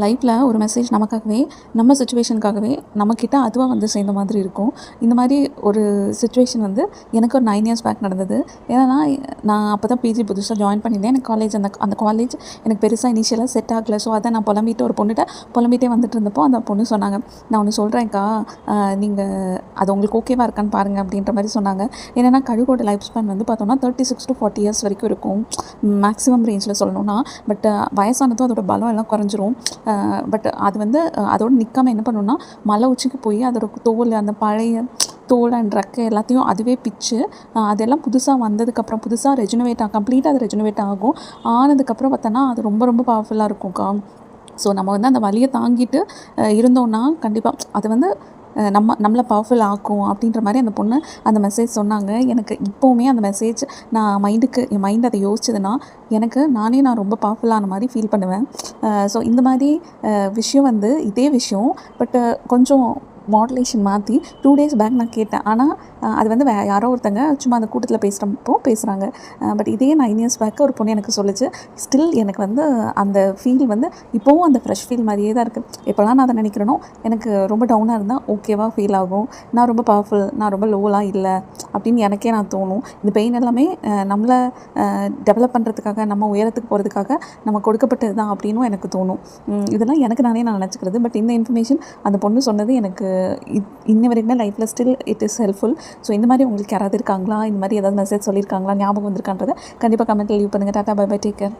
லைஃப்பில் ஒரு மெசேஜ் நமக்காகவே நம்ம சுச்சுவேஷனுக்காகவே நம்மக்கிட்ட அதுவாக வந்து சேர்ந்த மாதிரி இருக்கும். இந்த மாதிரி ஒரு சுச்சுவேஷன் வந்து எனக்கு ஒரு 9 இயர்ஸ் பேக் நடந்தது. ஏன்னா நான் அப்போ தான் பிஜி புதுசாக ஜாயின் பண்ணியிருந்தேன். எனக்கு காலேஜ் அந்த காலேஜ் எனக்கு பெருசாக இனிஷியலாக செட் ஆகலை. ஸோ அதை நான் புலம்பிட்டு ஒரு பொண்ணுகிட்ட புலம்பிகிட்டே வந்துட்டு இருந்தப்போ அந்த பொண்ணு சொன்னாங்க, நான் ஒன்று சொல்கிறேன்க்கா, நீங்கள் அது உங்களுக்கு ஓகேவாக இருக்கான்னு பாருங்கள் அப்படின்ற மாதிரி சொன்னாங்க. ஏன்னா கழுகோட லைஃப் ஸ்பேன் வந்து பார்த்தோம்னா 36 to 40 இயர்ஸ் வரைக்கும் இருக்கும் மேக்ஸிமம் ரேஞ்சில் சொல்லணும்னா. பட் வயசானதும் அதோட பலம் எல்லாம் குறைஞ்சிரும். பட் அது வந்து அதோடு நிற்காமல் என்ன பண்ணணும்னா மலை உச்சிக்கு போய் அதோட தோல், அந்த பழைய தோல் அண்ட் ரெக்கை எல்லாத்தையும் அதுவே பிச்சு அதெல்லாம் புதுசாக வந்ததுக்கப்புறம் புதுசாக கம்ப்ளீட்டாக அது ரெஜுனவேட் ஆகும். ஆனதுக்கப்புறம் பார்த்தோன்னா அது ரொம்ப ரொம்ப பவர்ஃபுல்லாக இருக்கும்க்கா. ஸோ நம்ம வந்து அந்த வலியை தாங்கிட்டு இருந்தோம்னா கண்டிப்பாக அது வந்து நம்மளை பவர்ஃபுல் ஆக்கும் அப்படின்ற மாதிரி அந்த பொண்ணு அந்த மெசேஜ் சொன்னாங்க. எனக்கு இப்போவுமே அந்த மெசேஜ் என் மைண்ட் அதை யோசிச்சதுன்னா நான் ரொம்ப பவர்ஃபுல்லான மாதிரி ஃபீல் பண்ணுவேன். ஸோ இந்த மாதிரி விஷயம் வந்து இதே விஷயம் பட் கொஞ்சம் மாடுலேஷன் மாற்றி 2 டேஸ் பேக் நான் கேட்டேன். ஆனால் அது வந்து யாரோ ஒருத்தங்க சும்மா அந்த கூட்டத்தில் பேசுகிறாங்க. பட் இதே 9 இயர்ஸ் பேக்கு ஒரு பொண்ணு எனக்கு சொல்லிச்சு. ஸ்டில் எனக்கு வந்து அந்த ஃபீல் வந்து இப்போவும் அந்த ஃப்ரெஷ் ஃபீல் மாதிரியே தான் இருக்குது. எப்போலாம் நான் அதை நினைக்கிறேனோ எனக்கு ரொம்ப டவுனாக இருந்தால் ஓகேவாக ஃபீல் ஆகும். நான் ரொம்ப பவர்ஃபுல், நான் ரொம்ப லோவெலாம் இல்லை அப்படின்னு எனக்கே தோணும். இந்த பெயின் எல்லாமே நம்மளை டெவலப் பண்ணுறதுக்காக, நம்ம உயரத்துக்கு போகிறதுக்காக நம்ம கொடுக்கப்பட்டது தான் அப்படின்னும் எனக்கு தோணும். இதெல்லாம் நான் நினச்சிக்கிறது. பட் இந்த இன்ஃபர்மேஷன் அந்த பொண்ணு சொன்னது எனக்கு இன்ன வரைக்குமே லைஃப்பில் still it is helpful. So இந்த மாதிரி உங்களுக்கு யாராவது இருக்காங்களா, இந்த மாதிரி ஏதாவது மெசேஜ் சொல்லியிருக்காங்களா, ஞாபகம் வந்திருக்கான்றதை கண்டிப்பாக கமெண்ட்டில் லீவ் பண்ணுங்கள். Tata, bye bye, take care.